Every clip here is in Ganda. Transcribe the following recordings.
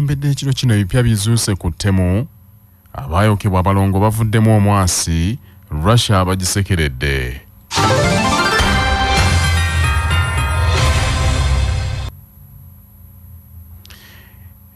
Akulembedde ekiro kino ebipya Bizuse Kuttemu, Abayokebwa Abalongo Bavuddemu Omwasi, Russia Bagisekeledde.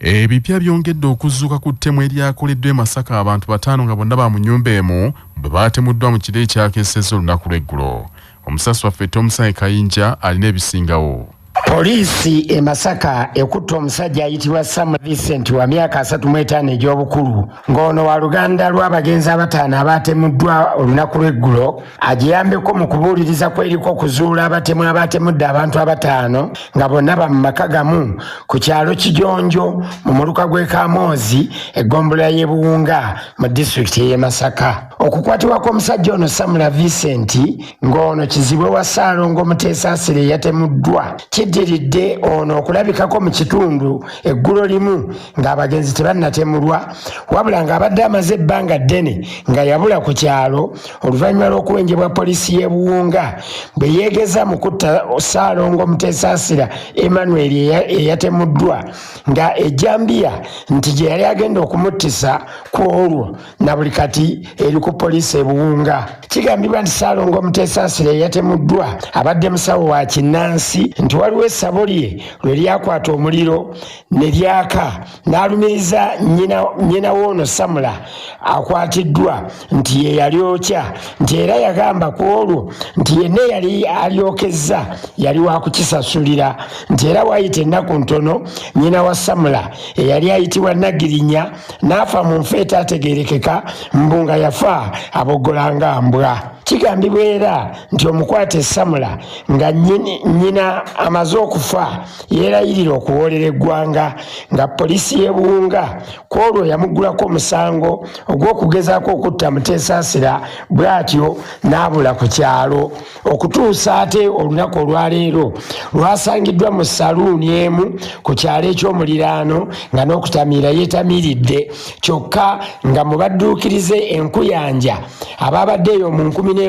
Ebipya byongedde okuzuuka Kuttemu eryakoleddwa e Masaka abantu 5 nga bonna ba mu nnyumba emu bwe baatemuddwa mu kiro ekyakeesezza olunaku lw'eggulo. Omusasi waffe Tomusayi Kayinja alina ebisingawo. Polisi e Masaka ekutte omusajja ayitibwa Sam Vincent wa myaka 35 egy'obukulu ng'ono wa luganda lw'abagenzi abataano abaatemuddwa olunaku lw'eggulo agiyambeko mu kubuuliriza kweriko kuzuula abatemu abaatemudde abantu abataano nga bonna ba mu maka gamu ku kyalo Kijonjo mu muluka gw'e Kamoozi eggombolola y'e Buwunga mu disitulikiti y'e Masaka. Okukwatibwa kw'omusajja ono Sam Vincent ng'ono kizibwe wa Ssaalongo Muteesaasire yatemuddwa kiddiridde ono okulabikako mu kitundu eggulo limu ng'abagenzi tebannatemulwa wabula ng'abadde amaze ebbanga ddene nga yabula ku kyalo oluvannyuma lw'okuwenjebwa poliisi y'e Buwunga bwe yeegeza mu kutta Ssaalongo Muteesaasira Emmanuel eyatemuddwa nga ejjambiya nti gye yali agenda okumuttisa ku olwo na buli kati eri ku poliisi e Buwunga. Kigambibwa nti Ssaalongo Muteesaasira eyatemuddwa abadde musawo wa kinnansi nti waliwo essabo lye lwe lyakwata omuliro ne lyaka n'alumiriza nnyina w'ono Samula akwatiddwa nti ye yalyokya nti era yagamba ku olwo nti yenna yali alyokezza yali wakukisasulira nti era waayita ennaku ntono nnyina wa Samula eyali ayitibwa Nagirinya n'afa mu nfa etaategeerekeka mbu nga yafa aboggolanga mbwa. Kigambibwa era nti omukwate Samula nga nnyina amaze okufa yeerayirira okuwoolera eggwanga nga poliisi y'e Buwunga ku olwo yamuggulako omusango ogw'okugezaako okutta Muteesaasira bw'atyo n'abula ku kyalo okutuusa ate olunaku olwaleero lwasangiddwa mu saluuni emu ku kyalo eky'omuliraano nga n'okutamiira yeetamiiridde kyokka nga mu badduukirize enkuyanja abaabaddeeyo mu 10,000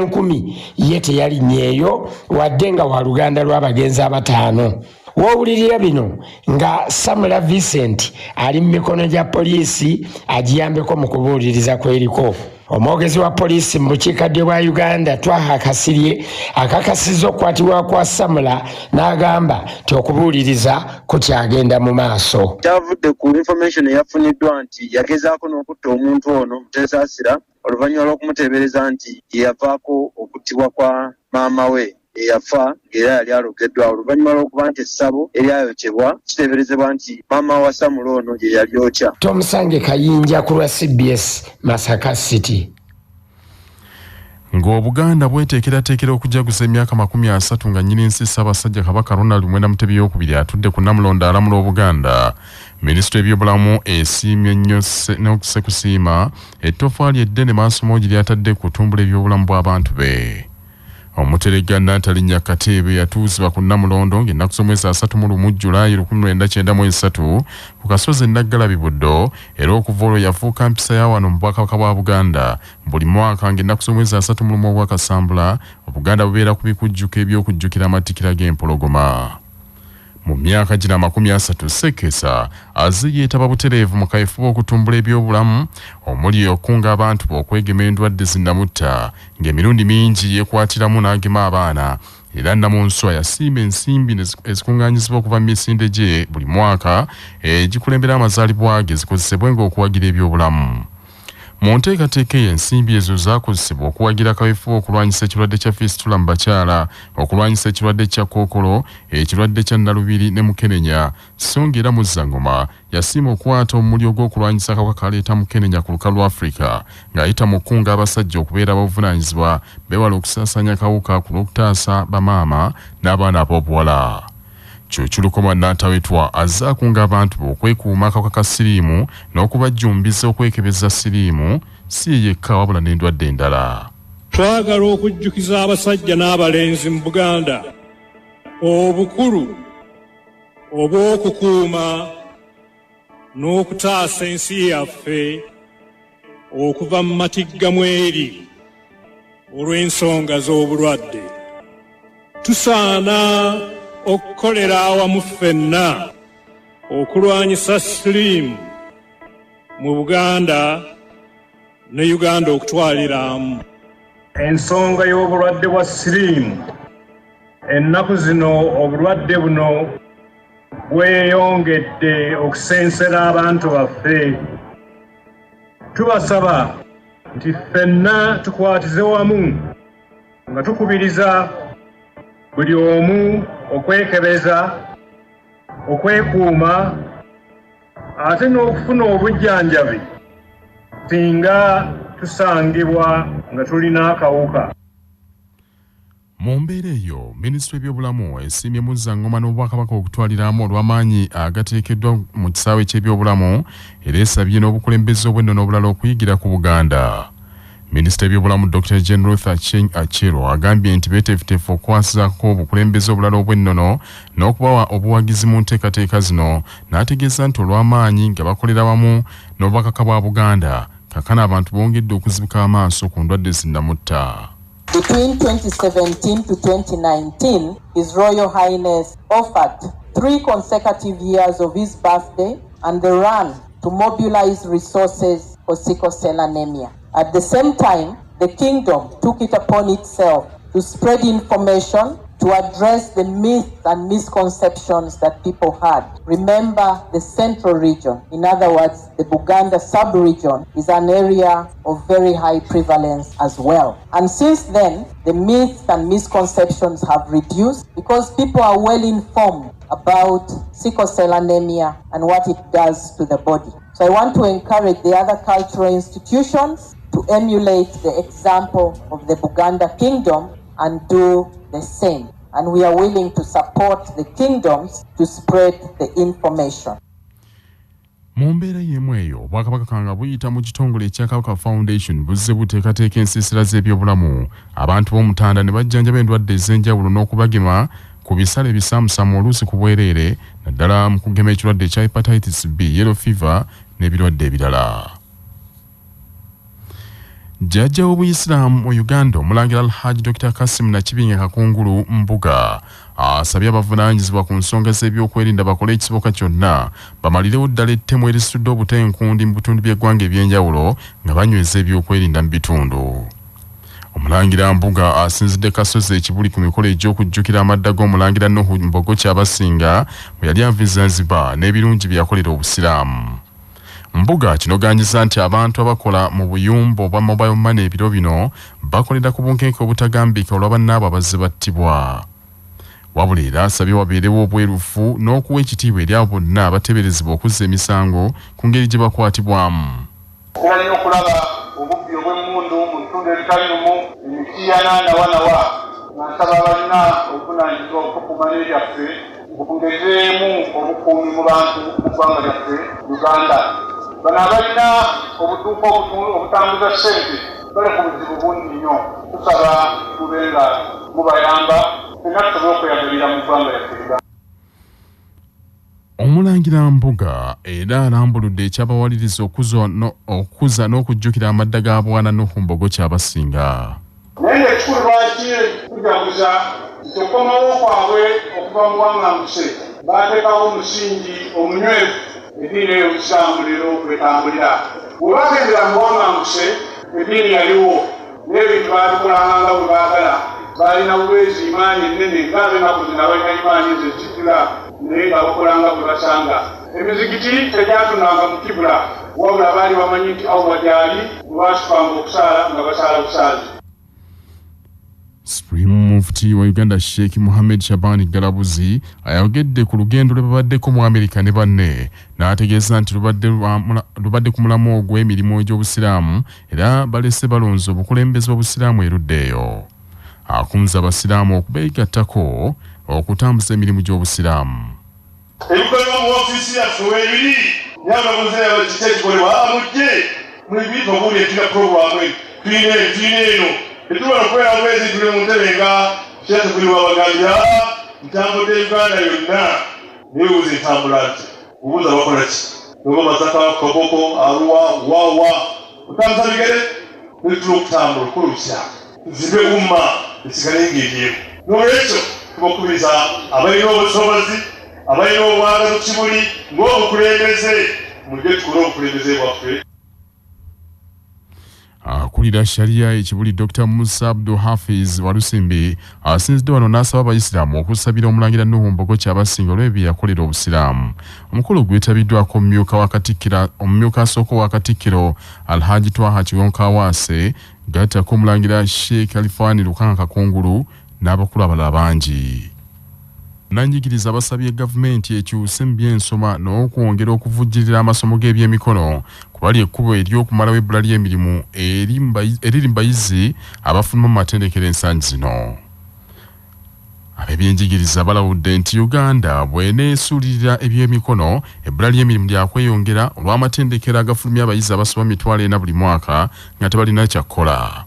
ye teyalinnyeeyo wadde nga wa luganda lw'abagenzi abataano. W'owulirira bino nga Sam Vincent ali mu mikono gya poliisi agiyambeko mu kubuuliriza kweriko. Omwogezi wa poliisi mu bukiikaddyo bwa Uganda Twaha Kasirye akakasizza okukwatibwa kwa Samula n'agamba nti okubuuliriza kukyagenda mu maaso. Kyavudde ku information eyafuniddwa nti yagezaako n'okutta omuntu ono Muteesaasira oluvannyuma lw'okumuteebereza nti yavaako okuttibwa kwa maama we eyafa ng'era yali alogeddwa oluvannyuma lw'okuba nti essabo eryayokebwa kiteeberezebwa nti maama wa Samula ono gye yalyokya. Tomusange Kayinja ku lwa CBS Masaka City. Ng'Obuganda bweteekerateekera okujaguza emyaka 30 nga nnyini-nsi Ssaabasajja Kabaka Ronald Mwenda Mutebi II atudde ku Namulondo alamula Obuganda, Minisitule y'ebyobulamu esiimye nnyo n'okusekusiima ettoffaali eddene Maasomogi ly'atadde ku kutumbula ebyobulamu bw'abantu be. Omuteregga Natalinnya Kateebe yatuuzibwa ku Namulondo ng'ennaku z'omwezi 31 Julayi 1993 ku kasozi Naggalabi Buddo era okuva olwo yafuuka mpisa ya wano mu Bwakabaka bwa Buganda. Buli mwaka ng'ennaku z'omwezi 31 ogwa Kasambula Obuganda bubeera ku bikujjuko eby'okujjukira amatikira g'empologoma. Mu myaka gina 30 Sekesa aziyeetaba butereevu mu kaweefube okutumbula ebyobulamu omuli okunga abantu okwegema endwadde zinnamutta ng'emirundi mingi yeekwatiramu n'agema abaana era Namunswa yasiima ensimbi ezikuŋŋaanyizibwa okuva mu misinde gye buli mwaka egikulembera amazaalibwa ge zikozesebwenga okuwagira ebyobulamu. Mu nteekateeka ensimbi ezo zaakozesebwa okuwagira akaweefube okulwanyisa ekirwadde kya fistula mu bakyala, okulwanyisa ekirwadde kya Kkookolo, ekirwadde kya Nalubiri ne Mukenenya, so ng'era Muzzangoma yasiima okukwata omulyo gw'okulwanyisa akawuka kaleeta Mukenenya ku lukalu lwa Afrika ng'ayita mu kkunga abasajja okubeera abavunaanyizibwa beewala okusaasaanya akawuka ku lw'okutaasa bamaama n'abaana ab'obuwala. Kyokilukoma Nnantawetwa azze akunga abantu okwekuuma akawuka ka siriimu n'okubajjumbiza okwekebeza siriimu si ye yekka wabula n'endwadde endala. Twagala okujjukiza abasajja n'abalenzi mu Buganda obukulu obw'okukuuma n'okutaasa ensi yaffe okuva mu matiggamu eri olw'ensonga z'obulwadde. Tusaana okukolera awamu ffenna okulwanyisa siriimu mu Buganda ne Uganda okutwaliramu. Ensonga y'obulwadde bwa siriimu ennaku zino obulwadde buno bweyongedde okusensera abantu baffe. Tubasaba nti ffenna tukwatize wamu nga tukubiriza buli omu okwekebeza, okwekuuma ate n'okufuna obujjanjabi singa tusangibwa nga tulina akawuka. Mu mbeera eyo, Minisitule y'ebyobulamu esiimye Muzzangoma n'Obwakabaka okutwaliramu olw'amaanyi agateekeddwa mu kisaawe ky'ebyobulamu era esabye n'obukulembeze obw'ennono obulala okuyigira ku Buganda. Minisitule y'ebyobulamu Dr. Jane Ruth Achero agambye nti beeteefuteefu okukwasako obukulembeze obulala obw'ennono n'okubawa obuwagizi mu nteekateeka zino, n'ategeeza nti olw'amaanyi nga bakolera wamu n'obubakaka bwa Buganda, kaakano abantu bongedde okuzibuka amaaso ku ndwadde zinnamutta. Between 2017 to 2019, His Royal Highness offered 3 consecutive years of his birthday and the run to mobilize resources for sickle cell anemia. At the same time, the Kingdom took it upon itself to spread information to address the myths and misconceptions that people had. Remember, the central region, in other words, the Buganda sub-region, is an area of very high prevalence as well. And since then, the myths and misconceptions have reduced because people are well informed about sickle cell anemia and what it does to the body. So I want to encourage the other cultural institutions to emulate the example of the Buganda Kingdom and do the same. And we are willing to support the kingdoms to spread the information. Mu mbeera y'emu eyo, Obwakabaka nga buyita mu kitongole ekya Kabaka Foundation buzze buteekateeka ensiisira z'ebyobulamu abantu b'omutanda ne bajjanjaba endwadde ez'enjawulo n'okubagema ku bisale ebisaamusaamu oluusi ku bwereere naddala mu kugema ekirwadde ekya hepatitis B, yellow fever n'ebirwadde ebirala. Jjajja w'Obuyisiraamu mu Uganda Omulangira Alhaji Dr. Kasim Nakibinge Kakungulu Mbuga asabye abavunaanyizibwa ku nsonga z'ebyokwerinda bakole ekisoboka kyonna bamalirewo ddala ettemu erisitudde obutenkundi mu bitundu by'eggwanga eby'enjawulo nga banyweza ebyokwerinda mu bitundu. Omulangira Mbuga asinzidde Kasozi ekibuli ku mikolo egy'okujjukira amadda g'Omulangira Nuhu Mbogo Kyabasinga bwe yali ava Zanzibar n'ebirungi bye yakolera Obusiraamu. Mbuga kinoganyiza nti abantu abakola mu buyumba obwa mobile money ebiro bino bakolera ku bunkenke obutagambika olwa bannaabwe abazze battibwa. Wabula era asabye wabeerewo obwerufu n'okuwa ekitiibwa eri abo bonna abateeberezebwa okuzza emisango ku ngeri gye bakwatibwamu. Olina okulaba obubbi obw'emmundu mu bitundu ebitaliimu emikiyana nawanawa nasaba abalina obuvunaanyizibwa okukuuma n'ebyaffe okungezeemu obukuumi mu bantu mu ggwanga lyaffe Uganda. Bano abalina obutuufu obutambuza ssente bali ku buzibu bungi nnyo. Tusaba tube nga mubayamba era tusobole okweyagalira mu ggwanga lyaffe Uganda. Omulangira Mbuga era alambuludde ekyabawaliriza okuza n'okujjukira amadda ga Bwana Nuhu Mbogo Kyabasinga. Naye ekikulu lwaki tujaguza okukomawo kwabwe okuva mu Bwaŋŋanguse baateekawo omusingi omunywevu eddiini y'Obusiraamu leero kwetambulira. Bwe bagendera mu Bwaŋŋanguse eddiini yaliwo naye ebintu baabikolanga nga bwe baagala. Baalina buweezi imaani ennene ng'abenaku zino balina imaani ezo ezijjula naye nga bakolanga bwe basanga. Emizikiti tegyatunanga mu kibula wabula baali bamanyi nti Allah gyali bwe baasukanga okusaala nga basaala busaazi. Supreme Mufti wa Uganda Sheikh Mohammed Shabani Galabuzi ayogedde ku lugendo lwe babaddeko mu Amerika ne banne n'ategeeza nti lubadde ku mulamu ogw'emirimu egy'Obusiraamu era balese balonze obukulembeze bw'Obusiraamu erudda eyo. Akunze Abasiraamu okubeegattako okutambuza emirimu gy'Obusiraamu. Ebikolebwa mu ofiisi yaffe weebiri nyamba muzeeya kiki ekikolebwa mujje mwebiri twabuulira tulina puroguramu tulina eno tetuba okwera bwezi tuli mu ntebe nga kyatekulibwa bagambya ntambudde Uganda yonna nebuuza entambula nti obuuza bakola ki oba Masaka Koboko Arua wawa otambuza bigere netula okutambula okulusya nzibe umma esigale ng'eryemu. N'olwekyo tubakubiriza abalina obusobozi abalina obwagazi kibuli ng'obukulembeze mulye tukole obukulembeze bwaffe. Akulira sharia ekibuli Dr. Musa Abdul Hafiz Walusimbi asinzidde wano n'asaba abayisiraamu okusabira omulangira Nuhu Mbogo Kyabasinga olw'ebyo yakolera obusiraamu. Omukolo gwetabiddwako omumyuka asooka wa Katikkiro Alhaji Twaha Kigonka Waase gattako omulangira Sheikh Alifani Lukanga Kakungulu n'abakulu abalala bangi. Nanjigiriza abasabye gavumenti ekyuse mu by'ensoma n'okwongera okuvujjirira amasomo g'ebyemikono kubali ekkubo ery'okumalawo ebbula ly'emirimu eriri mu bayizi abafuluma mu matendekero ensangi zino. Ab'ebyenjigiriza balawudde nti Uganda bw'eneesuulirira ebyemikono ebbula ly'emirimu lyakweyongera olw'amatendekero agafulumya abayizi abasoba 400 buli mwaka nga tebalina kyakkola.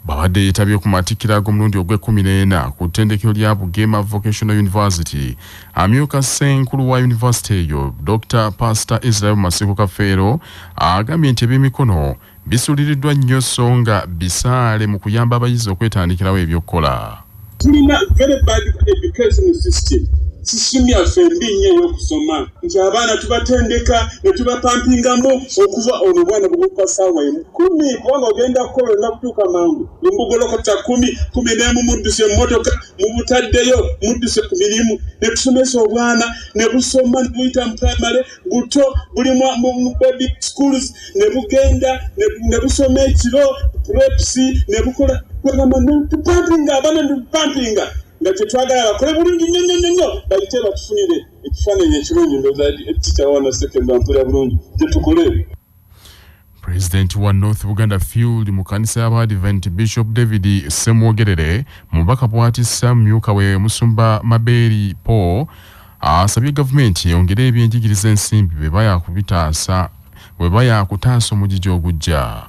Babadde yeetabye ku matikkiro ag'omulundi ogw'e14 ku ttendekero lya Bugema Vocational University. Amyuka Ssenkulu wa University eyo Dr. Pastor Israel Masiko Kafeero agambye nti ebyemikono bisuuliriddwa nnyo so nga bisaale mu kuyamba abayizi okwetandikirawo ebyokkola. Tulina very bad education system yaffe mbi nnyo ey'okusoma nti abaana tubatendeka ne tubapampingamu okuva ono bwana buguka ssaawa emu 10 kubanga ogenda kukola olina kutuuka mangu nimbugolokota 10 mudduse emmotoka mubutaddeyo mudduse ku mirimu ne tusomesa obwana ne busoma ne buyita mu primary buto buli mu baby schools ne bugenda ne busoma ekiro preps ne bukola tupampinga abaana tupampinga nga tetwagala bakole bulungi nnyo bayite batufunire ekifaananyi ekirungi ndowooza ekita wana sekenda mpulira bulungi tetukole. President wa North Buganda Field mu kanisa y'Abadvent Bishop David Semwogerere mubaka bw'atissa myuka we Musumba Maberi Paul asabye gavumenti yongere ebyenjigiriza ensimbi bwe bayakutaasa omugigi ogujja.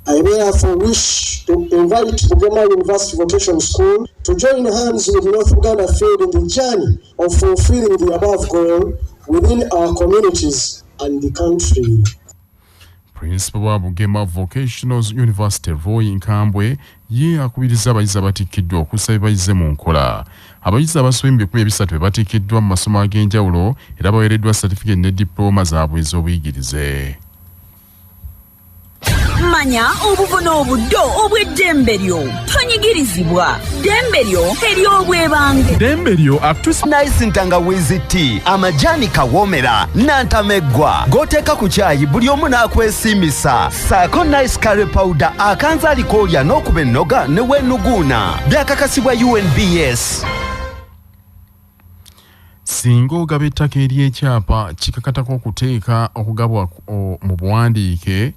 I therefore wish to invite the Bugema University Vocational School to join hands with North Uganda Field in the journey of fulfilling the above goal within our communities and the country. Principal wa Bugema Vocational University Roy Nkambwe ye akubiriza abayizi abatikkiddwa okusaba bayize mu nkola. Abayizi abasomi 13 be batikkiddwa mu masomo ag'enjawulo era baweereddwa certificate ne diploma zaabwe ez'obuyigirize. Manya obuvuna obuddo obw'eddembe lyo tonyigirizibwa ddembe lyo ery'obwebange ddembe lyo nice ntangawizi tea amajani kawomera nantameggwa goteeka ku kyayi buli omu n'akwesimisa saako nice curry powder akanza alikolya n'okuba ennoga ne weenuguuna byakakasibwa UNBS. Singa ogaba ettaka ery'ekyapa kikakatako okuteeka okugabwa mu buwandiike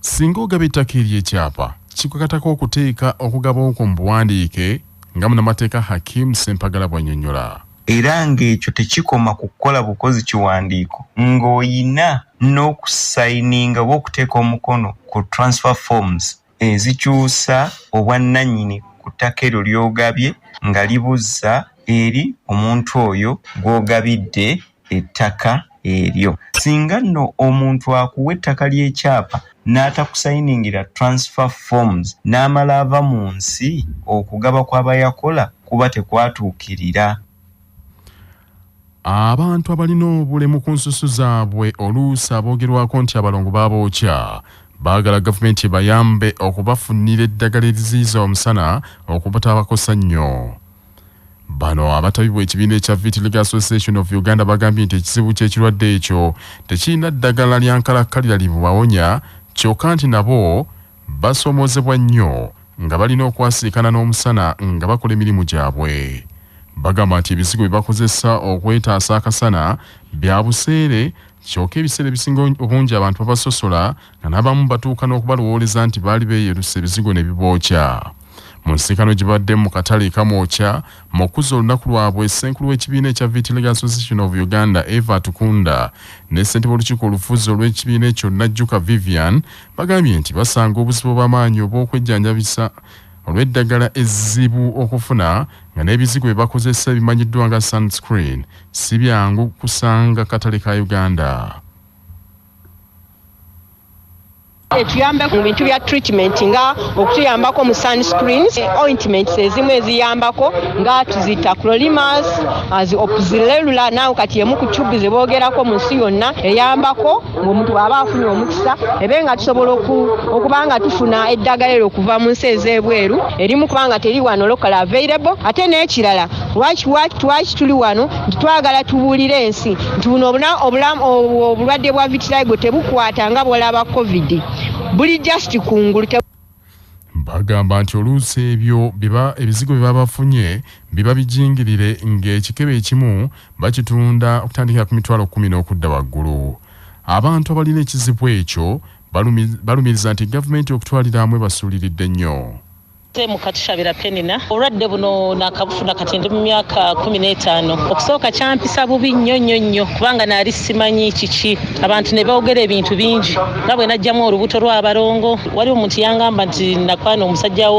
Singa ogaba ettaka ery'ekyapa kikakatako okuteeka okugaba okwo mu buwandiike nga munnamateeka Hakim Sempagala bw'annyonnyola. Era ng'ekyo tekikoma ku kukola bukozi kiwandiiko ng'oyina n'okusayininga oba okuteeka omukono ku transfer forms ezikyusa obwannannyini ku ttaka eryo ly'ogabye nga libuzza eri omuntu oyo gw'ogabidde ettaka eryo. Singa nno omuntu akuwa ettaka ly'ekyapa n'atakusayiningira transfer forms n'amala ava mu nsi okugaba kw'abayakola kuba tekwatuukirira. Abantu abalina obulemu ku nsusu zaabwe oluusi aboogerwako nti abalongo baabookya baagala gavumenti bayambe okubafunira eddagala eriziyiza omusana okubatabakosa nnyo. Bano abatabibwa ekibiina ekya Vitiligo Association of Uganda bagambye nti ekizibu ky'ekirwadde ekyo tekirina ddagala lya nkalakkalira libubawonya kyokka nti nabo basomoozebwa nnyo nga balina okwasiikana n'omusana nga bakola emirimu gyabwe. Bagamba nti ebizigo bye bakozesa okwetaasa akasana bya buseere kyokka ebiseera ebisinga obungi abantu babasosola nga n'abamu batuuka n'okubalowoleza nti baali beeyerusa ebizigo ne bibookya. Mu nsisinkano gibadde mu katale kamwokya mu kuza olunaku lwabwe ssenkulu w'ekibiina ekya Vitiligo Association of Uganda Eva Tukunda ne ssentebe olukiiko olufuzi olw'ekibiina ekyo Najjuka Vivian bagambye nti basanga obuzibu bw'amaanyi obw'okwejjanjabisa olw'eddagala ezzibu okufuna nga n'ebizigo bye bakozesa bimanyiddwa nga sunscreen si byangu kusanga katale ka Uganda. Etuyamba mu bintu bya treatment nga okutuyambako mu sunscreens, ointments ezimu eziyambako nga tuzita clorimas, opzilelula nawe kati emu ku tube ze boogerako mu nsi yonna eyambako ng'omuntu bw'aba afunye omukisa ebe nga tusobola okuba nga tufuna eddagala okuva mu nsi ez'ebweru erimu kubanga teri wano local available ate n'ekirala lwaki tuli wano nti twagala tubuulire ensi nti buno obulwadde bwa vitiligo tebukwata nga bw'olaba covid buli just kungulu bagamba nti oluusi ebyo ebizigo bye babafunye biba bijingirire ng'ekikebe ekimu bakitunda okutandikira ku mitwalo 10 n'okudda waggulu. Abantu abalina ekizibu ekyo balumiriza nti gavumenti okutwaliramu ebasuuliridde nnyo. Mukatushabira penina olwadde buno nakabufuna kati ndi mu myaka 15 okusooka kyampisa bubi nnyo kubanga nali simanyi kiki abantu ne boogera ebintu bingi nga bwe najjamu olubuto lw'Abalongo wali omuntu yangamba nti nakwana omusajja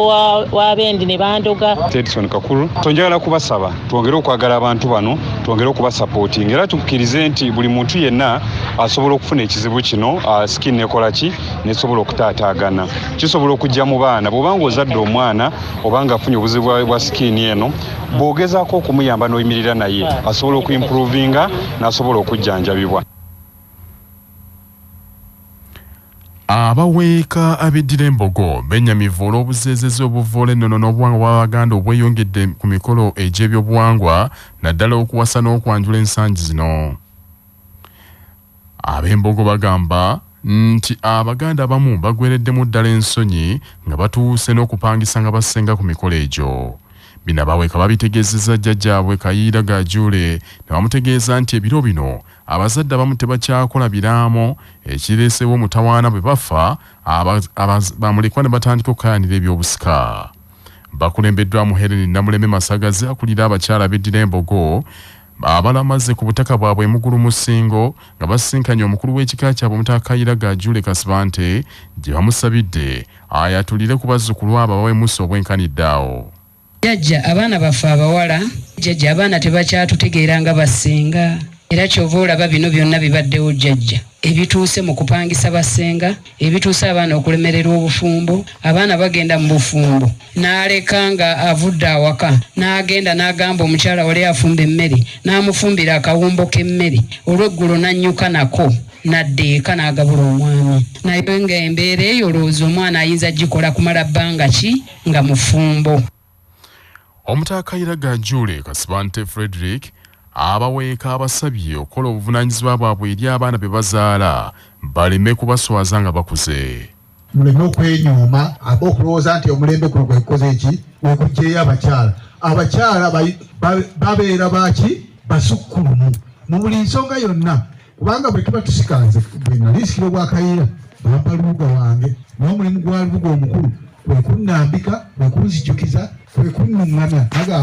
w'abendi ne bandoga. Edison Kakulu tonjagala kubasaba twongere okwagala abantu bano twongere okubasapootinga era tukkirize nti buli muntu yenna asobola okufuna ekizibu kino skin nekola ki nesobola okutaataagana kisobola okujja mu baana bw'obanga ozadde omwana obanga afunye obuzibu bwa skin eno bw'ogezaako okumuyamba n'oyimirira naye asobola okuimprovinga n'asobola okujjanjabibwa. Abaweeka abeddira embogo bennyamivu olw'obuzeezezi obuvoola ennono n'obuwangwa bw'Abaganda obweyongedde ku mikolo egy'ebyobuwangwa naddala okuwasa n'okwanjula ensangi zino. Ab'embogo bagamba nti Abaganda abamu bagwereddemu ddala ensonyi nga batuuse n'okupangisa nga basenga ku mikolo egyo. Bino abaweeka babitegeezezza jjajjaabwe Kayiira Gajuule ne bamutegeeza nti ebiro bino abazadde abamu tebakyakola biraamo ekireesewo mutawaana bwe bafa bamulekwa ne batandika okukayanira ebyobusika. Bakulembeddwamu Helen Namuleme Masagazi akulira abakyala beddira embogo abalamaze ku butaka bwabwe Mugulu Musingo nga basinkanye omukulu w'ekika kyabwe Omutaka Kayiira Gajuule Kasibante gye bamusabidde ayatulire ku bazzukulu abo abawemusa obwenkaniddaawo. Jjajja abaana baffe abawala jjajja abaana tebakyatutegeera nga basenga era kyova olaba bino byonna bibaddewo jjajja ebituuse mu kupangisa basenga ebituuse abaana okulemererwa obufumbo abaana bagenda mu bufumbo n'aleka nga avudde awaka n'agenda n'agamba omukyala wali afumba emmere n'amufumbira akawumbo k'emmere olw'eggulo n'annyuka nako naddeeka n'agabula omwami naye nga embeera eyo olowooza omwana ayinza gikola kumala bbanga ki nga mufumbo. Omutaka Kayiira Gajuule Kasibante Frederick abaweeka abasabye okukola obuvunaanyizibwa bwabwe eri abaana be bazaala baleme kubaswaza nga bakuze. Muleme okwenyooma okulowooza nti omulembe guno gwe kukoze eki wekugjeyo abakyala. Abakyala babeera baki basukkulumu mu buli nsonga yonna kubanga bwe tuba tusikanze bwe nalisikira obwa Kayiira bampa lubuga wange n'omulimu gwa lubuga omukulu kwe kunnambika kwe kunzijukiza kwe kunnuŋŋamya aga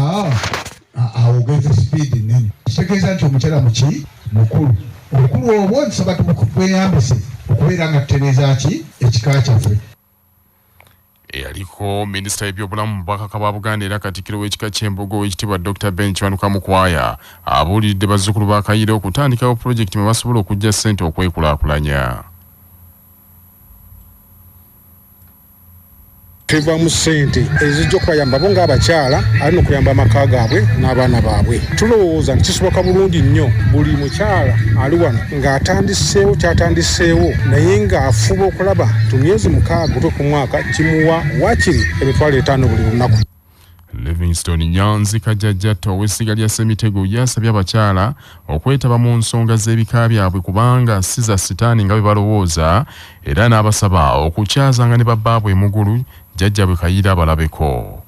awogeze sipiidi nene kitegeeza nti omukyala muki mukulu obukulu obwo nsaba tubweyambise okubeera nga tutereeza ki ekika kyaffe. Eyaliko minisita w'ebyobulamu mu bwakaka bwa Buganda era katikkiro w'ekika ky'embogo owekitiibwa Dr. Ben Kiwanuka Mukwaya abuulidde bazzukulu ba Kayiira okutandikawo pulojekiti mwe basobola okujja ssente okwekulaakulanya. Tevaamu ssente ezijja okubayamba bo ng'abakyala alina okuyamba amaka gaabwe n'abaana baabwe. Tulowooza nti kisoboka bulungi nnyo buli mukyala ali wano ng'atandiseewo kyatandiseewo naye ng'afuba okulaba tu myezi 6 ku mwaka kimuwa waakiri emitwalo 5 buli lunaku. Livingstone Nyanzi Kajjajjatto ow'essiga lya Ssemitego yasabye abakyala okwetaba mu nsonga z'ebika byabwe kubanga si za sitaani nga bwe balowooza era n'abasaba okukyazanga ne babbaabwe Mugulu jjajjabwe Kayiira abalabeko.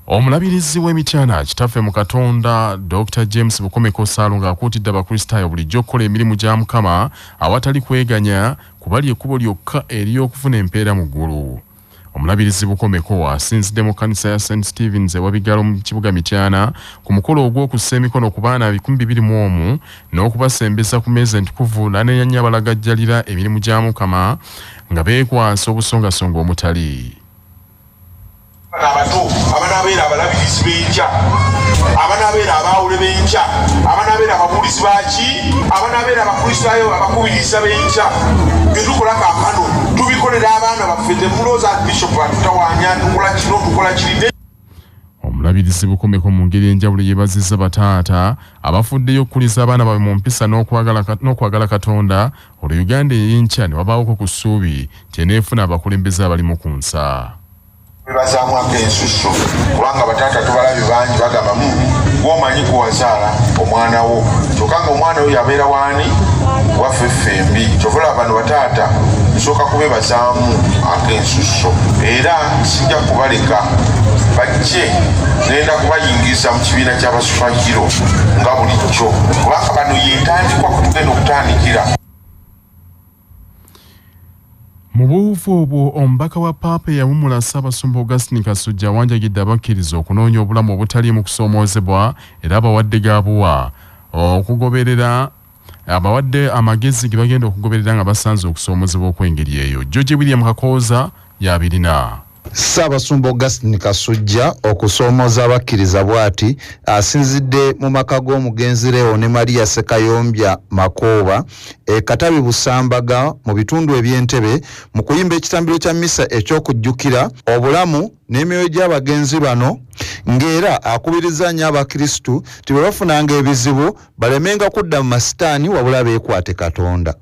Omulabirizi w'emityana kitaffe mu Katonda Dr. James Bukomeko Salo ng'akuutidde abakristaayo bulijjo okukola emirimu gya Mukama awatali kweganya kubali ekkubo lyokka ery'okufuna empeera mu ggulu. Omulabirizi Bukomeko asinzidde mu kkanisa ya St. Stephen's ewabigalo mu kibuga Mityana ku mukolo ogw'okussa emikono ku baana 201 n'okubasembesa ku mmeeza entukuvu n'aneeyanya abalagajjalira emirimu gya Mukama nga beekwasa obusongasonga omutali. Abato abana abanabeera abalabirizi b'enkya, abanabeera abawule b'enkya, abanabeera ababuulizi baki, abanabeera abakristaayo abakubiriza b'enkya. Byetukola kaakano tubikolera abaana baffe, temulooza bishop atutawaanya tukola kino tukola kiri. Omulabirizi Bukomeko mu ngeri enjawulo yeebazizza bataata abafuddeyo okukuliza abaana baabwe mu mpisa n'okwagala Katonda olwo Uganda ey'enkya ne wabaawoko ku ssuubi teneefuna abakulembeze abalimu ku nsa. Bebazaamu ak'ensusso kubanga bataata tubalabye bangi bagamba gw'omanyi gwewazaala omwana wo kyokka nga omwana wo yabeera waani waffe ffembi. Kyovula bano bataata nsooka kubebazaamu ak'ensusso era sijja kubaleka bajje nenda kubayingiza mu kibiina ky'abasufagiro nga bulijjo kubanga bano yentandikwa kutugenda okutandikira. Mu buufu obwo omubaka wa Papa yawummula Ssaabasumba Augustine Kasujja awanjagidde abakkiriza okunoonya obulamu obutaliimu kusoomoozebwa era abawadde gaabuwa okugoberera abawadde amagezi ge bagenda okugoberera nga basanze okusoomoozebwa okw'engeri eyo. George William Kakooza y'abirina. Ssaabasumba Augustine Kasujja okusoomooza abakkiriza bw'ati asinzidde mu maka g'omugenzi Leo ne Maria Sekayombya Makooba Katabi Busambaga mu bitundu eby'Entebbe mu kuyimba ekitambiro kya mmisa eky'okujjukira obulamu n'emyoyo gy'abagenzi bano ng'era akubiriza nnyo abakristu ti bwe bafunanga ebizibu balemenga kudda mu masitaani wabula beekwate Katonda.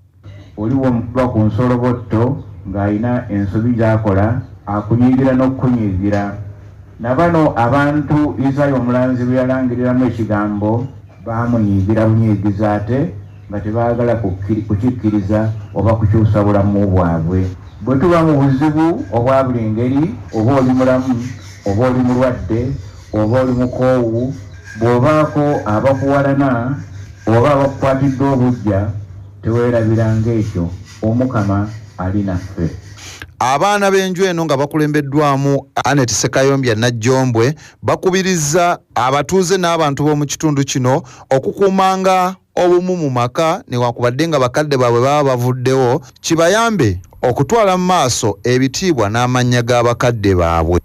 Oliwo omukuba ku nsolobotto ng'alina ensobi gy'akola akunyiigira n'okukunyiigira. Na bano abantu Isaaya omulanzi bwe yalangiriramu ekigambo baamunyiigira bunyiigiza ate nga tebaagala kukikkiriza oba kukyusa bulamu bwabwe. Bwe tuba mu buzibu obwa buli ngeri, oba oli mulamu oba oli mulwadde oba oli mukoowu, bw'obaako abakuwalana oba abakukwatidde obujja, teweerabiranga ekyo, Omukama ali naffe. Abaana b'enju eno nga bakulembeddwamu Anet Sekayombya Najjombwe bakubiriza abatuuze n'abantu b'omu kitundu kino okukuumanga obumu mu maka newankubadde nga bakadde baabwe baba bavuddewo, kibayambe okutwala mu maaso ebitiibwa n'amannya g'abakadde baabwe.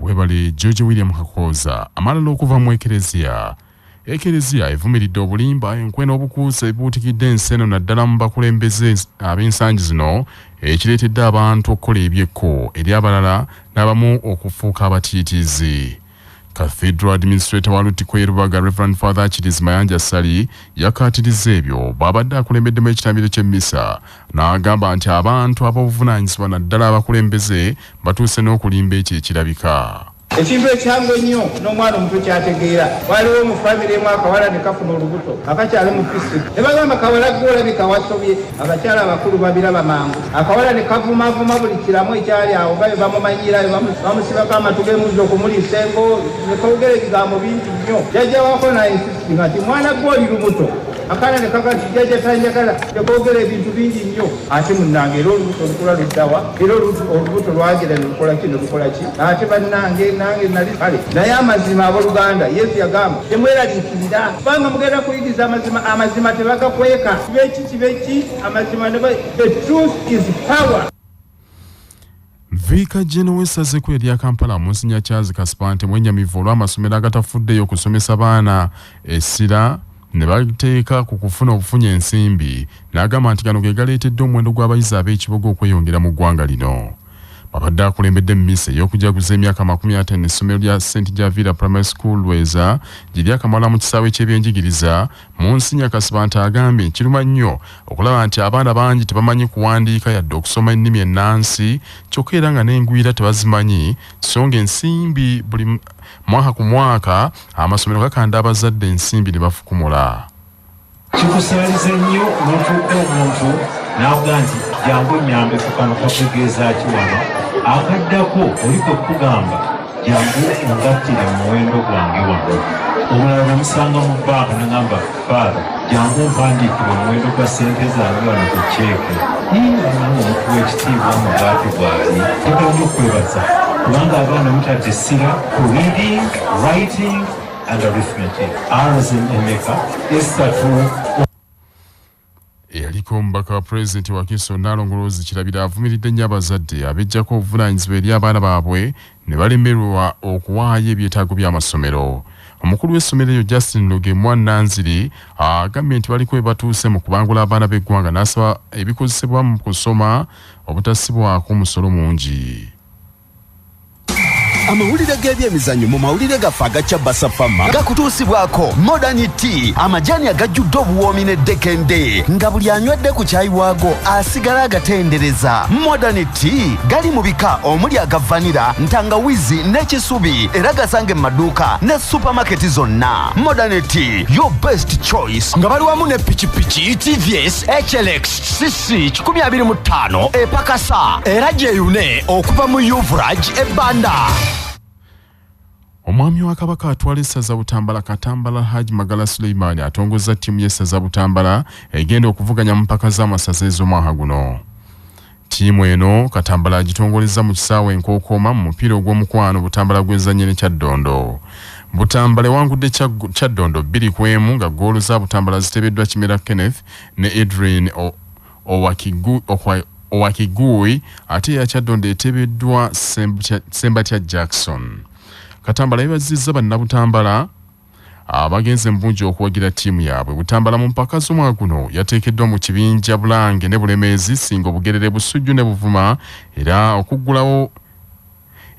Webale George William Kakooza. Amalala okuva mu Ekereziya evumiridde obulimba, enkwe n'obukuusa ebibuutikidde ensi eno naddala mu bakulembeze ab'ensangi zino ekireetedde abantu okukola ebyekko eri abalala n'abamu okufuuka abatiitiizi. Cathedral Administrator wa Lutikko Rubaga Reverend Father Chirizi Mayanja Sali yakaatiriza ebyo bw'abadde akulembeddemu ekitambiro ky'emmisa n'agamba nti abantu ab'obuvunaanyizibwa naddala abakulembeze batuuse n'okulimba ekyo ekirabika. Ekintu ekyangu ennyo n'omwana omuto kyategeera. Waliwo mu famire emu akawala ne kafuna olubuto akakyali mu disitulikiti. Ne bagamba kawala gw'olabika wasobye, abakyala abakulu babiraba mangu. Akawala ne kavumaavuma buli kiramu ekyali awo nga bye bamumanyira, bamusibako amatu g'emuzzi okumuliisa engo, ne koogera ebigambo bingi nnyo. Jjajja waako nainsistinga nti mwana gw'oli lubuto. Akana ne kakati jjajja tanjagala, ne koogera ebintu bingi nnyo. Ate munnange era olubuto lukula luddawa, era olubuto lwagira ne lukola ki ne lukola ki. Ate bannange nange nali kale naye amazima abooluganda Yesu yagamba temweraliikirira kubanga mugenda kuyigiza amazima tebagakweka kibeki amazima the truth is power. Viika Jeno w'essaza erya Kampala Monsignor Charles Kasipante mwennyamivu olw'amasomero agatafuddeyo okusomesa baana essira ne bateeka ku kufuna obufunye ensimbi n'agamba nti gano ge galeetedde omuwendo gw'abayizi ab'ekibogo okweyongera mu ggwanga lino. Babadde akulembedde mu mmisa ey'okujaguza emyaka 50 essomero lya St. Javira Primary School Lweza gye lyakamala mu kisaawe ky'ebyenjigiriza. Monsignor Kasipante agambye kiruma nnyo okulaba nti abaana bangi tebamanyi kuwandiika yadde okusoma ennimi ennansi, kyokka era nga n'engwira tebazimanyi, so nga ensimbi buli mwaka ku mwaka amasomero gakanda abazadde ensimbi ne bafukumula. Kikusaaliza nnyo n'otuuka omuntu n'avuga nti jangu nyambe ku kano kategeeza ki wano, akaddako oli kwe kugamba jangu ongattire mu muwendo gwange wano. Omulala namusanga mu bbanka n'agamba faada jangu mpandiikire omuwendo gwa ssente zange wano ku ceeke. Namu omuntu w'ekitiibwa omugaati bw'ali tugenda nnyo okwebaza kubanga abaana mutadde essira ku reading, writing and arithmetic. R's in Emeka, S3 Eyaliko mbaka wa President wa Kiso Nalongolozi Kirabira avumiridde nnyo abazadde abejjako obuvunaanyizibwa eri abaana baabwe ne balemerwa okuwaayo ebyetaago by'amasomero. Omukulu w'essomero eryo Justin Lugemwa Nanziri agambye nti baliko batuuse mu kubangula abaana b'eggwanga n'asaba ebikozesebwa mu kusoma obutassibwako musolo mungi. Amawulire g'ebyemizannyo mu mawulire gaffe agacya basafama gakutuusibwako Modern Tea, amajani agajjudde obuwoomi n'eddekende nga buli anywedde ku caayi waago asigala agatendereza. Modern Tea gali mu bika omuli aga vanilla, ntangawizi n'ekisubi era gasange mu maduuka ne supermarket zonna. Modern Tea, your best choice. Nga bali wamu ne pikipiki TVS HLX CC 125 epakasa era gyeyune okuva mu Yuvraj ebbanda. Omwami wa Kabaka atwala essaza Butambala Katambala Haji Magala Suleimani atongozza ttiimu y'essaza Butambala egenda okuvuganya mu mpaka z'amasaza ez'omwaka guno. Ttiimu eno Katambala agitongolezza mu kisaawe Enkookoma mu mupiira ogw'omukwano Butambala gw'ezannya ne Kyaddondo. Butambala ewangudde Kyaddondo 2-1 nga ggoolo za Butambala zitebeddwa Kimera Kenneth ne Adrian Owakigui ate ya Kyaddondo etebeddwa Sembatya Jackson. Katambala yabazizza bannabutambala abagenze mbungi okuwagira ttiimu yaabwe. Butambala mu mpaka z'omwaka guno yateekeddwa mu kibinja Bulange ne Bulemeezi singa obugerere Busujju ne Buvuma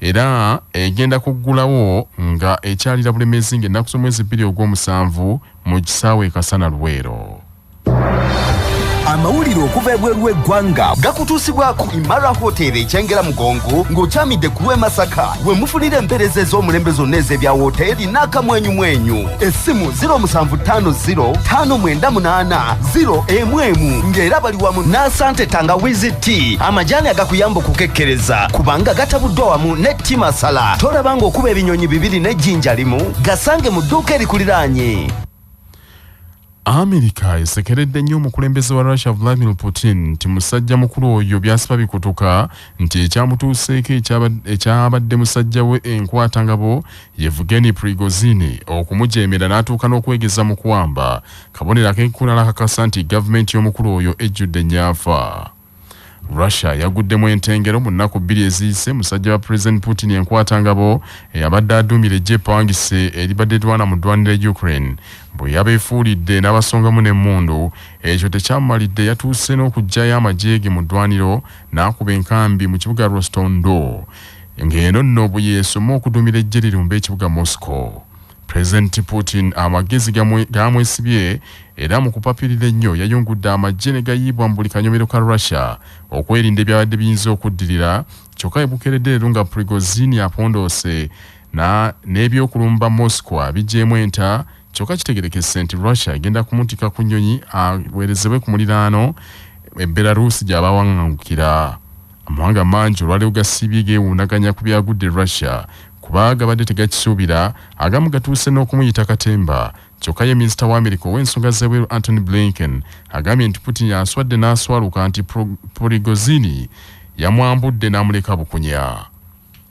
era egenda kuggulawo nga ekyalira Bulemeezi ng'ennaku z'omwezi 2 ogw'omusanvu mu kisaawe Kasana Luweero. Amawulire okuva ebweru w'eggwanga gakutuusibwako Imara Hotel ekyengera Mugongo ng'okyamidde ku lw'e Masaka we mufunira empeereza ez'omulembe zonna ez'ebya woteeri n'akamwenyumwenyu. Essimu 0750598011 ng'era bali wamu n'Asante Tangawizi Tea, amajani agakuyamba okukekkereza kubanga gatabuddwa wamu ne Tea Masala. Tolabanga okuba ebinyonyi 2 n'ejjinja limu, gasange mu dduuka erikuliraanye. Amerika esekeredde nnyo omukulembeze wa Russia Vladimir Putin nti musajja mukulu oyo byasiba bikutuka nti ekyamutuuseeko ekyabadde musajja we enkwatangabo Yevgeny Prigozhin okumujeemera n'atuuka n'okwegeza mu kuwamba. Kabonero ak'enkulala kakasa nti gavumenti y'omukulu oyo ejjudde nnyafa. Russia yaguddemu entengero mu nnaku 2 eziyise musajja wa President Putin enkwatangabo eyabadde aduumira eggye epawangise eribadde ddwana mu ddwaniro Ukraine. Bwe yabeefuulidde n'abasongamu n'emmundu, ekyo tekyamalidde yatuuse n'okuggyayo amagye ge mu ddwaniro n'akuba enkambi mu kibuga Rostov-on-Don ng'eno nno bwe yeesoma okuduumira eggye lirumba ekibuga Moscow. President Putin amagezi gamwesibye era mu kupapirira ennyo yayungudde amagye ne gayiibwa mu buli kanyomero ka Russia okwerinda ebyabadde biyinza okuddirira. Kyokka ebukeredde leero nga Prigozhin apondoose n'ebyokulumba Moscow abiggyeemu enta. Kyokka kitegerekese nti Russia egenda kumutika ku nnyonyi aweerezebwe ku muliraano Belarus gy'abawaŋŋangukira. Amawanga mangi olwaleero gasiibye geewundaganya ku byagudde Russia kuba gabadde tegakisuubira, agamu gatuuse n'okumuyita katemba. Kyokka ye minisita wa Amerika ow'ensonga z'ebweru Antony Blinken agambye nti Putin aswadde n'aswaluka nti Prigozhin yamwambudde n'amuleka bukunya.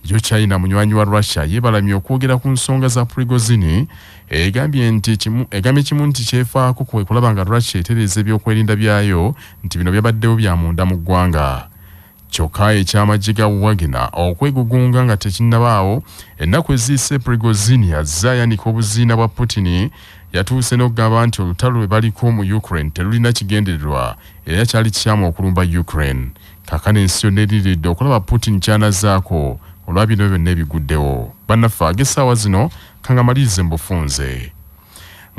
Yo China munywanyi wa Russia yebalamye okwogera ku nsonga za Prigozhin egambye kimu nti kyefaako kwe kulaba nga Russia etereeza ebyokwerinda byayo nti bino byabaddewo bya munda mu ggwanga. Kyokka ekyamagye ga Wagner okwegugunga nga tekinnabaawo ennaku eziyise Prigozhin yazze yanika obuziina bwa Putin. Yatuuse n'okugamba nti olutalo lwe baliko mu Ukraine terulina kigendererwa era kyali kikyamu okulumba Ukraine. Kaakano ensi yonna eriridde okulaba Putin ky'anazaako olwa bino byonna ebiguddewo. Bannaffe ag'essaawa zino kangamalirize mu bufunze.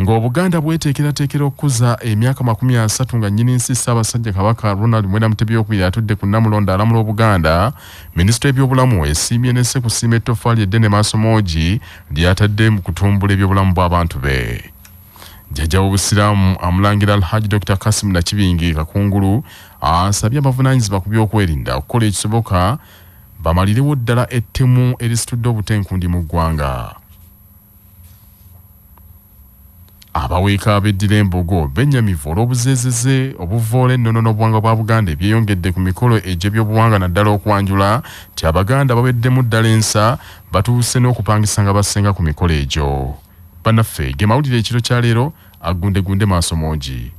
Ng'Obuganda bweteekerateekera okukuza emyaka 30 nga nnyini-nsi Ssaabasajja Kabaka Ronald Mwenda Mutebi atudde ku Namulondo alamula Obuganda, Minisitule y'ebyobulamu esiimye n'esse kusiima ettoffaali eddene maaso moogi ly'atadde mu kutumbula ebyobulamu bw'abantu be. Jjajja w'Obusiraamu amulangira Alhaji Dr. Kasim Nakibingi Kakungulu asabye abavunaanyizibwa ku byokwerinda okukola ekisoboka bamalirewo ddala ettemu erisitudde obutenkundi mu ggwanga. Abaweeka beddira embogo bennyamivu olw'obuzeezeze obuvoola ennono n'obuwangwa bwa Buganda ebyeyongedde ku mikolo egy'ebyobuwangwa naddala okwanjula nti Abaganda baweddemu ddala ensa batuuse n'okupangisa nga basenga ku mikolo egyo. Bannaffe ge mawulire ekiro kya leero agundegunde maaso moogi.